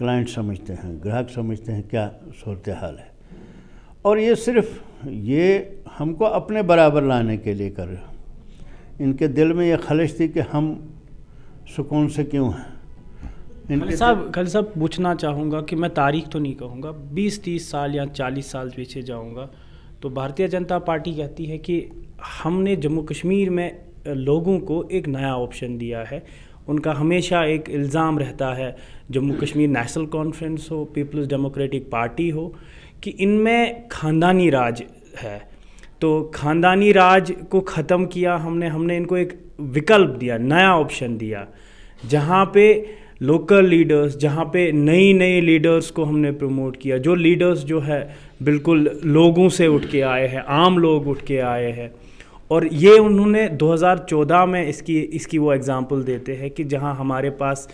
Client سمجھتے ہیں, گراہک سمجھتے ہیں کیا صورتحال ہے, اور یہ صرف یہ ہم کو اپنے برابر لانے کے لیے کر رہے ہیں. ان کے دل میں یہ خلش تھی کہ ہم سکون سے کیوں ہیں. خالد صاحب پوچھنا چاہوں گا کہ میں تاریخ تو نہیں کہوں گا, 20-30 سال یا 40 سال پیچھے جاؤں گا تو بھارتیہ جنتا پارٹی کہتی ہے کہ ہم نے جموں کشمیر میں لوگوں کو ایک نیا آپشن دیا ہے. ان کا ہمیشہ ایک الزام رہتا ہے, جموں کشمیر نیشنل کانفرنس ہو, پیپلز ڈیموکریٹک پارٹی ہو, کہ ان میں خاندانی راج ہے. تو خاندانی راج کو ختم کیا ہم نے ان کو ایک وکلپ دیا, نیا آپشن دیا, جہاں پہ لوکل لیڈرز, جہاں پہ نئی لیڈرز کو ہم نے پروموٹ کیا, جو لیڈرز جو ہے بالکل لوگوں سے اٹھ کے آئے ہیں, عام لوگ اٹھ کے آئے ہیں. اور یہ انہوں نے 2014 میں اس کی وہ اگزامپل دیتے ہیں کہ جہاں ہمارے پاس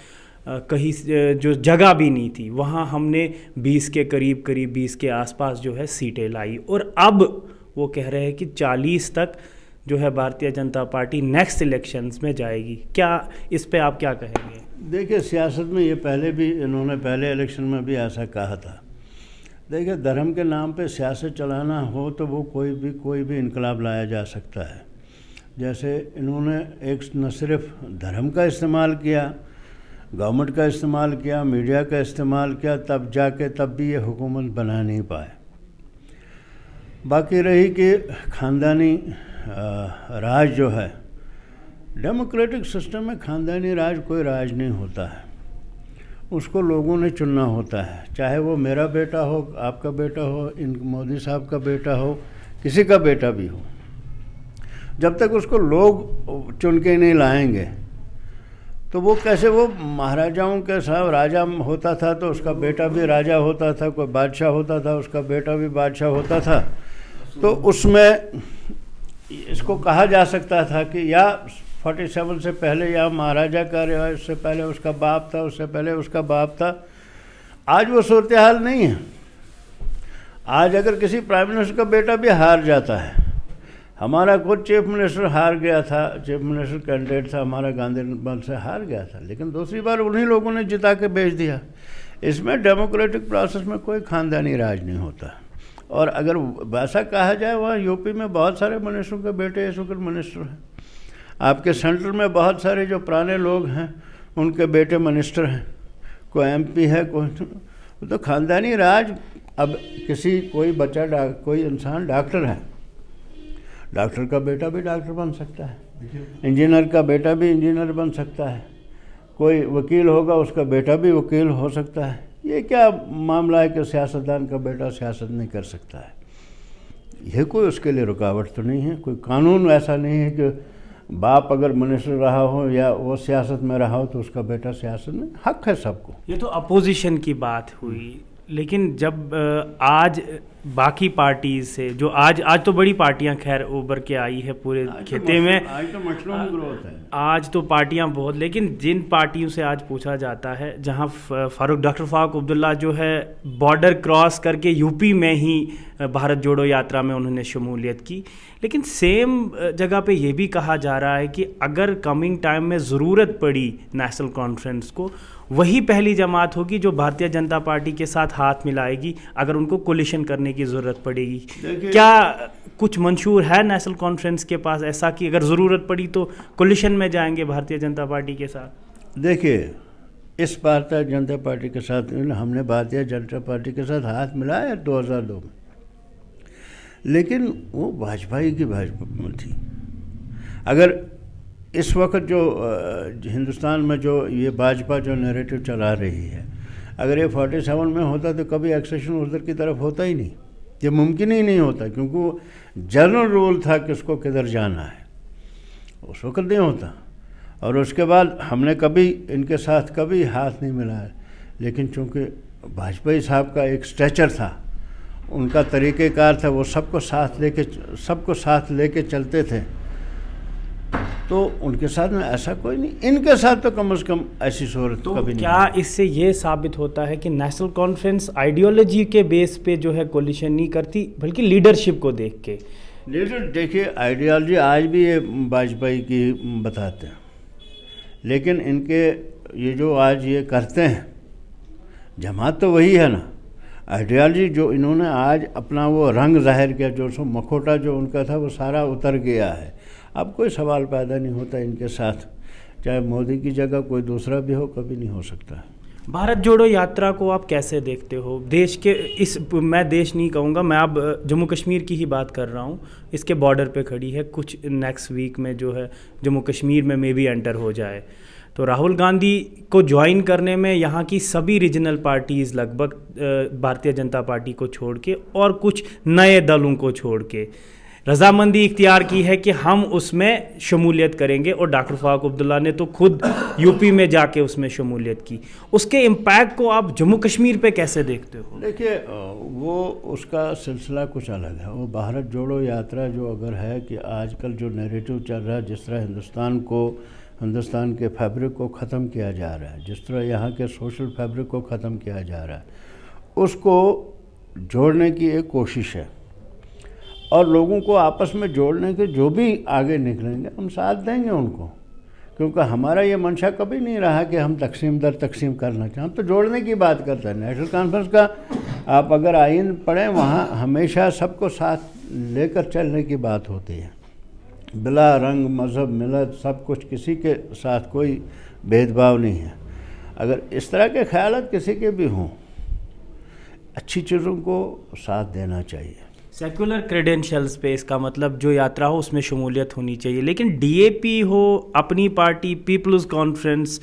کہیں جو جگہ بھی نہیں تھی وہاں ہم نے 20 کے قریب 20 کے آس پاس جو ہے سیٹیں لائی, اور اب وہ کہہ رہے ہیں کہ 40 تک جو ہے Bharatiya Janata party next elections میں جائے گی. کیا اس پہ آپ کیا کہیں گے؟ دیکھیے سیاست میں یہ پہلے بھی انہوں نے پہلے الیکشن میں بھی ایسا کہا تھا. دیکھیے دھرم کے نام پہ سیاست چلانا ہو تو وہ کوئی بھی انقلاب لایا جا سکتا ہے. جیسے انہوں نے ایک نہ صرف دھرم کا استعمال کیا, گورنمنٹ کا استعمال کیا, میڈیا کا استعمال کیا, تب بھی یہ حکومت بنا نہیں پائے. باقی رہی کہ خاندانی راج جو ہے, ڈیموکریٹک سسٹم میں خاندانی راج کوئی راج نہیں ہوتا ہے. اس کو لوگوں نے چننا ہوتا ہے, چاہے وہ میرا بیٹا ہو, آپ کا بیٹا ہو, ان مودی صاحب کا بیٹا ہو, کسی کا بیٹا بھی ہو. جب تک اس کو لوگ چن کے نہیں لائیں گے تو وہ کیسے, وہ مہاراجاؤں کے صاحب راجا ہوتا تھا تو اس کا بیٹا بھی راجا ہوتا تھا, کوئی بادشاہ ہوتا تھا اس کا بیٹا بھی بادشاہ ہوتا تھا. تو اس میں اس کو کہا جا سکتا تھا کہ یا 47 سے پہلے یا مہاراجا کا رواج, اس سے پہلے اس کا باپ تھا, اس سے پہلے اس کا باپ تھا. آج وہ صورتحال نہیں ہے. آج اگر کسی پرائم منسٹر کا بیٹا بھی ہار جاتا ہے, ہمارا خود چیف منسٹر ہار گیا تھا, چیف منسٹر کینڈیڈیٹ تھا ہمارا, گاندھی بل سے ہار گیا تھا, لیکن دوسری بار انہی لوگوں نے جتا کے بھیج دیا. اس میں ڈیموکریٹک پروسیس میں کوئی خاندانی راج نہیں ہوتا. اور اگر ویسا کہا جائے, وہاں یو پی میں بہت سارے منسٹروں کے بیٹے اس وقت منسٹر ہیں. آپ کے سینٹر میں بہت سارے جو پرانے لوگ ہیں ان کے بیٹے منسٹر ہیں, کوئی ایم پی ہے, کوئی تو خاندانی راج. اب کوئی بچہ کوئی انسان ڈاکٹر ہے, ڈاکٹر کا بیٹا بھی ڈاکٹر بن سکتا ہے, انجینئر کا بیٹا بھی انجینئر بن سکتا ہے, کوئی وکیل ہوگا اس کا بیٹا بھی وکیل ہو سکتا ہے. یہ کیا معاملہ ہے کہ سیاستدان کا بیٹا سیاست نہیں کر سکتا ہے؟ یہ کوئی اس کے لیے رکاوٹ تو نہیں ہے. کوئی قانون ایسا نہیں ہے کہ باپ اگر منسٹر رہا ہو یا وہ سیاست میں رہا ہو تو اس کا بیٹا سیاست میں. حق ہے سب کو. یہ تو اپوزیشن کی بات ہوئی, لیکن جب آج باقی پارٹیز سے جو آج تو بڑی پارٹیاں خیر ابھر کے آئی ہے پورے خطے میں, آج تو مشروم گروتھ ہے, آج تو پارٹیاں بہت, لیکن جن پارٹیوں سے آج پوچھا جاتا ہے, جہاں ڈاکٹر فاروق عبداللہ جو ہے بارڈر کراس کر کے یو پی میں ہی بھارت جوڑو یاترا میں انہوں نے شمولیت کی, لیکن سیم جگہ پہ یہ بھی کہا جا رہا ہے کہ اگر کمنگ ٹائم میں ضرورت پڑی نیشنل کانفرنس کو, وہی پہلی جماعت ہوگی جو بھارتیہ جنتا پارٹی کے ساتھ ہاتھ ملائے گی اگر ان کو کولیشن کرنے کی ضرورت پڑے گی. کیا کچھ منشور ہے نیشنل کانفرنس کے پاس ایسا کہ اگر ضرورت پڑی تو کولیشن میں جائیں گے بھارتیہ جنتا پارٹی کے ساتھ؟ دیکھیے اس بھارتیہ جنتا پارٹی کے ساتھ ہم نے بھارتیہ جنتا پارٹی کے ساتھ ہاتھ ملایا 2002 میں, لیکن وہ واجپئی کی بھاجپا تھی. اگر اس وقت جو ہندوستان میں جو یہ بھاجپا جو نیریٹو چلا رہی ہے, اگر یہ 47 میں ہوتا تو کبھی ایکسیشن ادھر کی طرف ہوتا ہی نہیں. یہ ممکن ہی نہیں ہوتا, کیونکہ وہ جنرل رول تھا کس کو کدھر جانا ہے, اس وقت نہیں ہوتا. اور اس کے بعد ہم نے کبھی ان کے ساتھ کبھی ہاتھ نہیں ملایا, لیکن چونکہ واجپئی صاحب کا ایک اسٹیچر تھا, ان کا طریقہ کار تھا, وہ سب کو ساتھ لے کے چلتے تھے, تو ان کے ساتھ میں ایسا کوئی نہیں. ان کے ساتھ تو کم از کم ایسی صورت کبھی نہیں. کیا اس سے یہ ثابت ہوتا ہے کہ نیشنل کانفرنس آئیڈیالوجی کے بیس پہ جو ہے کولیشن نہیں کرتی بلکہ لیڈرشپ کو دیکھ کے؟ دیکھیے آئیڈیالوجی آج بھی یہ واجپئی کی بتاتے ہیں, لیکن ان کے یہ جو آج یہ کرتے ہیں جماعت تو وہی ہے نا. آئیڈیالوجی جو انہوں نے آج اپنا وہ رنگ ظاہر کیا, جو سو مکھوٹا جو ان کا تھا وہ سارا اتر گیا ہے. اب کوئی سوال پیدا نہیں ہوتا ان کے ساتھ, چاہے مودی کی جگہ کوئی دوسرا بھی ہو, کبھی نہیں ہو سکتا. بھارت جوڑو یاترا کو آپ کیسے دیکھتے ہو؟ دیش کے میں دیش نہیں کہوں گا, میں اب جموں کشمیر کی ہی بات کر رہا ہوں. اس کے بارڈر پہ کھڑی ہے, کچھ نیکسٹ ویک میں جو ہے جموں کشمیر میں بھی انٹر ہو جائے. تو راہل گاندھی کو جوائن کرنے میں یہاں کی سبھی ریجنل پارٹیز لگ بھگ بھارتیہ جنتا پارٹی کو چھوڑ کے اور کچھ نئے دلوں کو چھوڑ کے رضامندی اختیار کی ہے کہ ہم اس میں شمولیت کریں گے. اور ڈاکٹر فاروق عبداللہ نے تو خود یو پی میں جا کے اس میں شمولیت کی. اس کے امپیکٹ کو آپ جموں کشمیر پہ کیسے دیکھتے ہو؟ دیکھیے, وہ اس کا سلسلہ کچھ الگ ہے. وہ بھارت جوڑو یاترا جو اگر ہے کہ آج کل جو نیریٹو چل رہا ہے, جس طرح ہندوستان کے فیبرک کو ختم کیا جا رہا ہے, جس طرح یہاں کے سوشل فیبرک کو ختم کیا جا رہا ہے, اس کو جوڑنے کی ایک کوشش ہے. اور لوگوں کو آپس میں جوڑنے کے جو بھی آگے نکلیں گے ہم ساتھ دیں گے ان کو, کیونکہ ہمارا یہ منشا کبھی نہیں رہا کہ ہم تقسیم در تقسیم کرنا چاہیں. ہم تو جوڑنے کی بات کرتے ہیں. نیشنل کانفرنس کا آپ اگر آئین پڑھیں, وہاں ہمیشہ سب کو ساتھ لے کر چلنے کی بات ہوتی ہے, بلا رنگ مذہب ملت سب کچھ, کسی کے ساتھ کوئی بھید بھاؤ نہیں ہے. اگر اس طرح کے خیالات کسی کے بھی ہوں, اچھی چیزوں کو ساتھ دینا چاہیے. سیکولر کریڈینشلز پہ اس کا مطلب جو یاترا ہو اس میں شمولیت ہونی چاہیے. لیکن ڈی اے پی ہو, اپنی پارٹی, پیپلز کانفرنس,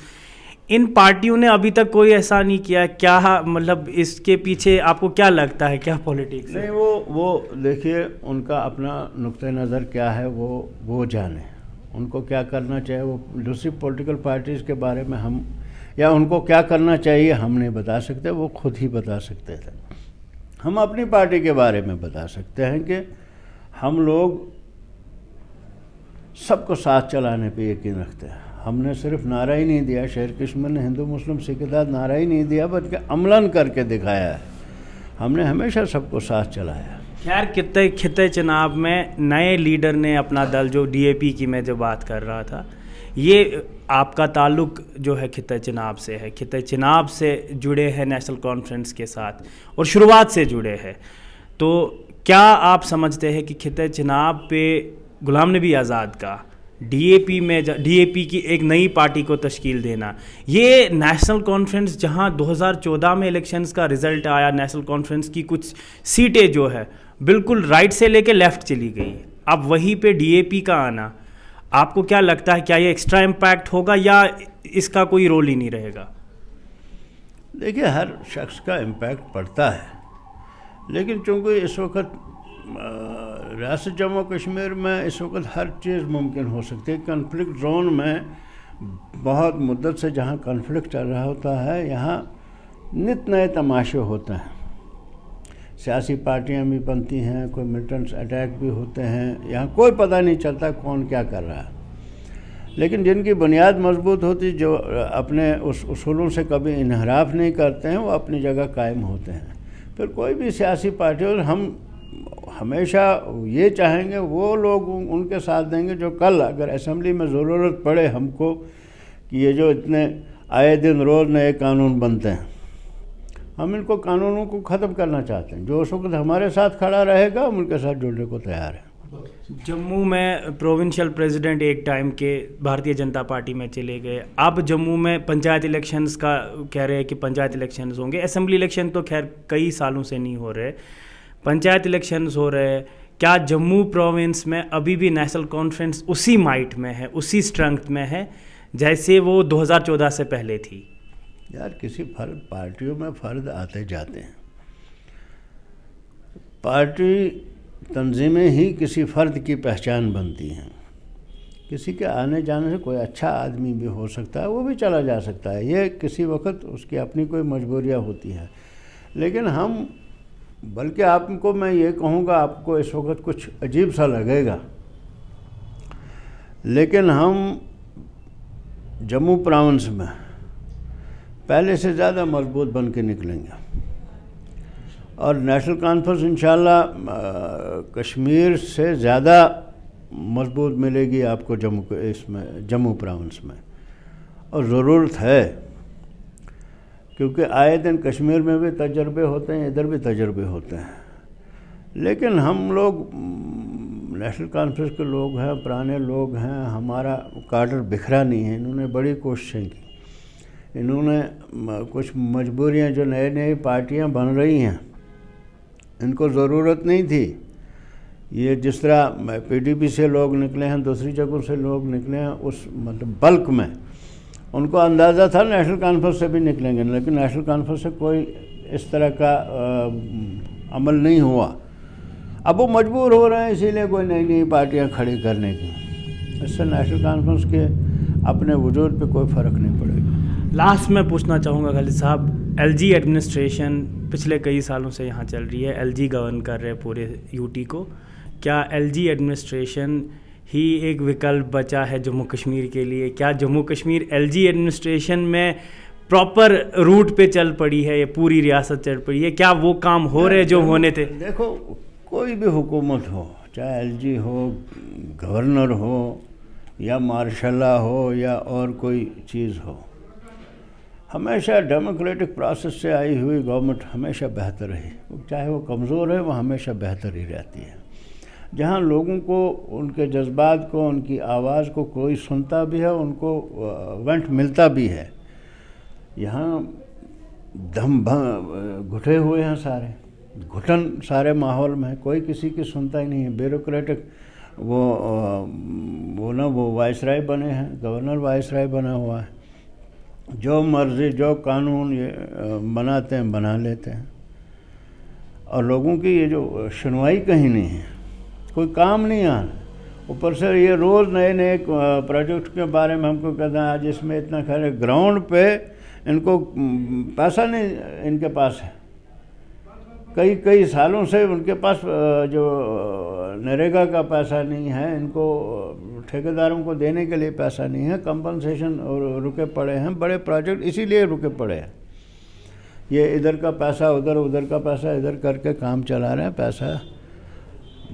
ان پارٹیوں نے ابھی تک کوئی ایسا نہیں کیا. کیا مطلب اس کے پیچھے آپ کو کیا لگتا ہے, کیا پولیٹکس؟ نہیں, وہ دیکھیے ان کا اپنا نقطۂ نظر کیا ہے, وہ جانے ان کو کیا کرنا چاہیے. وہ دوسری پولیٹیکل پارٹیز کے بارے میں ہم یا ان کو کیا کرنا چاہیے ہم نہیں بتا سکتے, وہ خود ہی بتا سکتے تھے. ہم اپنی پارٹی کے بارے میں بتا سکتے ہیں کہ ہم لوگ سب کو ساتھ چلانے پہ یقین رکھتے ہیں. ہم نے صرف نعرہ ہی نہیں دیا, شیر کشمیر نے ہندو مسلم سکھ اتحاد نعرہ ہی نہیں دیا, بلکہ عملاً کر کے دکھایا ہے. ہم نے ہمیشہ سب کو ساتھ چلایا. خیر, خطے چناب میں نئے لیڈر نے اپنا دل, جو ڈی اے پی کی میں جو بات کر رہا تھا, یہ آپ کا تعلق جو ہے خطہ چناب سے ہے, خطہ چناب سے جڑے ہیں نیشنل کانفرنس کے ساتھ اور شروعات سے جڑے ہیں. تو کیا آپ سمجھتے ہیں کہ خطہ چناب پہ غلام نبی آزاد کا ڈی اے پی کی ایک نئی پارٹی کو تشکیل دینا, یہ نیشنل کانفرنس جہاں 2014 میں الیکشنز کا رزلٹ آیا, نیشنل کانفرنس کی کچھ سیٹیں جو ہے بالکل رائٹ سے لے کے لیفٹ چلی گئی, اب وہیں پہ ڈی اے پی کا آنا, آپ کو کیا لگتا ہے, کیا یہ ایکسٹرا امپیکٹ ہوگا یا اس کا کوئی رول ہی نہیں رہے گا؟ دیکھیے, ہر شخص کا امپیکٹ پڑتا ہے, لیکن چونکہ اس وقت ریاست جموں کشمیر میں اس وقت ہر چیز ممکن ہو سکتی ہے. کنفلکٹ زون میں بہت مدت سے جہاں کنفلکٹ چل رہا ہوتا ہے, یہاں نت نئے تماشے ہوتے ہیں. سیاسی پارٹیاں بھی بنتی ہیں, کوئی ملٹنٹس اٹیک بھی ہوتے ہیں, یہاں کوئی پتہ نہیں چلتا کون کیا کر رہا ہے. لیکن جن کی بنیاد مضبوط ہوتی, جو اپنے اس اصولوں سے کبھی انحراف نہیں کرتے ہیں, وہ اپنی جگہ قائم ہوتے ہیں. پھر کوئی بھی سیاسی پارٹی, اور ہم ہمیشہ یہ چاہیں گے وہ لوگ ان کے ساتھ دیں گے جو کل اگر اسمبلی میں ضرورت پڑے ہم کو کہ یہ جو اتنے آئے دن روز نئے قانون بنتے ہیں, ہم ان کو قانونوں کو ختم کرنا چاہتے ہیں. جو اس وقت ہمارے ساتھ کھڑا رہے گا ہم ان کے ساتھ جڑنے کو تیار ہیں. جموں میں پروونشل پریزیڈنٹ ایک ٹائم کے بھارتیہ جنتا پارٹی میں چلے گئے, اب جموں میں پنچایت الیکشنز کا کہہ رہے ہیں کہ پنچایت الیکشنز ہوں گے. اسمبلی الیکشن تو خیر کئی سالوں سے نہیں ہو رہے, پنچایت الیکشنز ہو رہے. کیا جموں پروونس میں ابھی بھی نیشنل کانفرنس اسی مائٹ میں ہے, اسی اسٹرنگتھ میں ہے جیسے وہ 2014 سے پہلے تھی؟ یار, کسی پارٹیوں میں فرد آتے جاتے ہیں. پارٹی تنظیمیں ہی کسی فرد کی پہچان بنتی ہیں. کسی کے آنے جانے سے کوئی اچھا آدمی بھی ہو سکتا ہے, وہ بھی چلا جا سکتا ہے. یہ کسی وقت اس کی اپنی کوئی مجبوریاں ہوتی ہیں. لیکن ہم, بلکہ آپ کو میں یہ کہوں گا, آپ کو اس وقت کچھ عجیب سا لگے گا, لیکن ہم جموں پراونس میں پہلے سے زیادہ مضبوط بن کے نکلیں گے. اور نیشنل کانفرنس انشاءاللہ کشمیر سے زیادہ مضبوط ملے گی آپ کو جموں پراونس میں. اور ضرورت ہے, کیونکہ آئے دن کشمیر میں بھی تجربے ہوتے ہیں، ادھر بھی تجربے ہوتے ہیں، لیکن ہم لوگ نیشنل کانفرنس کے لوگ ہیں، پرانے لوگ ہیں، ہمارا کاڈر بکھرا نہیں ہے۔ انہوں نے بڑی کوششیں کی، انہوں نے کچھ مجبوریاں، جو نئے نئی پارٹیاں بن رہی ہیں ان کو ضرورت نہیں تھی، یہ جس طرح پی ڈی پی سے لوگ نکلے ہیں، دوسری جگہوں سے لوگ نکلے ہیں، اس مطلب بلک میں ان کو اندازہ تھا نیشنل کانفرنس سے بھی نکلیں گے، لیکن نیشنل کانفرنس سے کوئی اس طرح کا عمل نہیں ہوا۔ اب وہ مجبور ہو رہے ہیں اسی لیے کوئی نئی نئی پارٹیاں کھڑی کرنے کی، اس سے نیشنل کانفرنس کے اپنے وجود پہ کوئی فرق نہیں پڑے گا۔ لاسٹ میں پوچھنا چاہوں گا خالد صاحب، ایل جی ایڈمنسٹریشن پچھلے کئی سالوں سے یہاں چل رہی ہے، ایل جی گورن کر رہے پورے یو ٹی کو، کیا ایل جی ایڈمنسٹریشن ہی ایک وکلپ بچا ہے جموں کشمیر کے لیے؟ کیا Jammu Kashmir L G administration میں پراپر روٹ پہ چل پڑی ہے، یا پوری ریاست چل پڑی ہے؟ کیا وہ کام ہو رہے جو ہونے تھے؟ دیکھو، کوئی بھی حکومت ہو، چاہے ایل جی ہو، گورنر ہو، یا مارشل ہو، یا اور کوئی چیز ہو، ہمیشہ ڈیموکریٹک پروسیس سے آئی ہوئی گورنمنٹ ہمیشہ بہتر رہی، چاہے وہ کمزور ہے وہ ہمیشہ بہتر ہی رہتی ہے۔ جہاں لوگوں کو، ان کے جذبات کو، ان کی آواز کو کوئی سنتا بھی ہے، ان کو وینٹ ملتا بھی ہے۔ یہاں دم گھٹے ہوئے ہیں، سارے گھٹن سارے ماحول میں ہے، کوئی کسی کی سنتا ہی نہیں ہے۔ بیوروکریٹک وہ وائسرائے بنے ہیں، گورنر وائسرائے بنا ہوا ہے، جو مرضی جو قانون یہ بناتے ہیں بنا لیتے ہیں، اور لوگوں کی یہ جو سنوائی کہیں نہیں ہے، کوئی کام نہیں آنا۔ اوپر سے یہ روز نئے نئے پروجیکٹ کے بارے میں ہم کو کہتے ہیں آج اس میں اتنا خیر ہے، گراؤنڈ پہ ان کو پیسہ نہیں ان کے پاس ہے، کئی سالوں سے ان کے پاس جو نریگا کا پیسہ نہیں ہے، ان کو ٹھیکیداروں کو دینے کے لیے پیسہ نہیں ہے، کمپنسیشن رکے پڑے ہیں، بڑے پروجیکٹ اسی لیے رکے پڑے ہیں۔ یہ ادھر کا پیسہ ادھر، ادھر کا پیسہ ادھر کر کے کام چلا رہے ہیں۔ پیسہ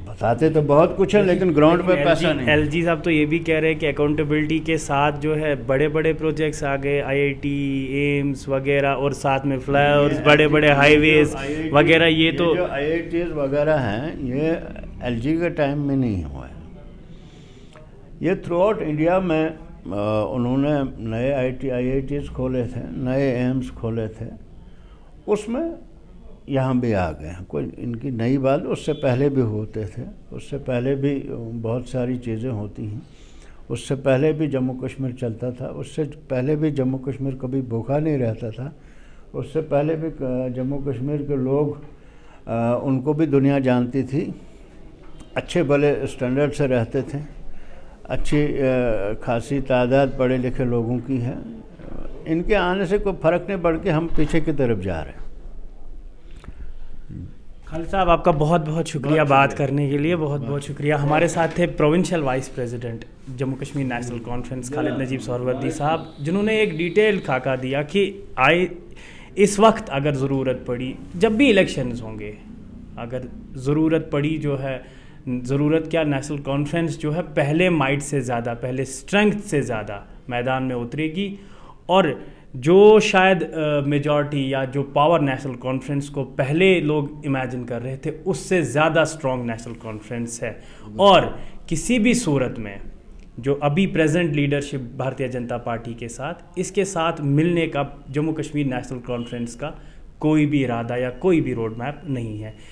بتاتے تو بہت کچھ ہے لیکن گراؤنڈ پہ پیسہ نہیں۔ ایل جی صاحب تو یہ بھی کہہ رہے ہیں کہ اکاؤنٹیبلٹی کے ساتھ جو ہے بڑے بڑے پروجیکٹس آ گئے، آئی آئی ٹی، ایمس وغیرہ، اور ساتھ میں فلائی اوورز، بڑے بڑے ہائی ویز وغیرہ۔ یہ تو جو آئی آئی ٹیز وغیرہ ہیں یہ ایل جی کے ٹائم میں نہیں ہوا ہے، یہ تھرو آؤٹ انڈیا میں انہوں نے نئے آئی آئی ٹیز کھولے تھے، نئے ایمس کھولے تھے، اس میں یہاں بھی آ گئے ہیں۔ کوئی ان کی نئی بات، اس سے پہلے بھی ہوتے تھے، اس سے پہلے بھی بہت ساری چیزیں ہوتی ہیں، اس سے پہلے بھی جموں کشمیر چلتا تھا، اس سے پہلے بھی جموں کشمیر کبھی بھوکا نہیں رہتا تھا، اس سے پہلے بھی جموں کشمیر کے لوگ ان کو بھی دنیا جانتی تھی، اچھے بھلے اسٹینڈرڈ سے رہتے تھے، اچھی خاصی تعداد پڑھے لکھے لوگوں کی ہے۔ ان کے آنے سے کوئی فرق نہیں پڑ کے ہم پیچھے کی طرف جا رہے ہیں۔ خالد صاحب آپ کا بہت بہت شکریہ بات کرنے کے لیے، بہت بہت شکریہ۔ ہمارے ساتھ تھے provincial vice president Jammu Kashmir national conference Khalid Najib Suhrawardy صاحب، جنہوں نے ایک ڈیٹیل خاکہ دیا کہ اس وقت اگر ضرورت پڑی، جب بھی الیکشنز ہوں گے، اگر ضرورت پڑی جو ہے، ضرورت کیا، نیشنل کانفرنس جو ہے پہلے مائٹ سے زیادہ، پہلے اسٹرینگتھ سے زیادہ میدان میں اترے گی، اور جو شاید میجورٹی یا جو پاور نیشنل کانفرنس کو پہلے لوگ امیجن کر رہے تھے، اس سے زیادہ اسٹرانگ نیشنل کانفرنس ہے۔ اور کسی بھی صورت میں جو ابھی present leadership Bharatiya Janata party کے ساتھ، اس کے ساتھ ملنے کا جموں کشمیر نیشنل کانفرنس کا کوئی بھی ارادہ یا کوئی بھی روڈ میپ نہیں ہے۔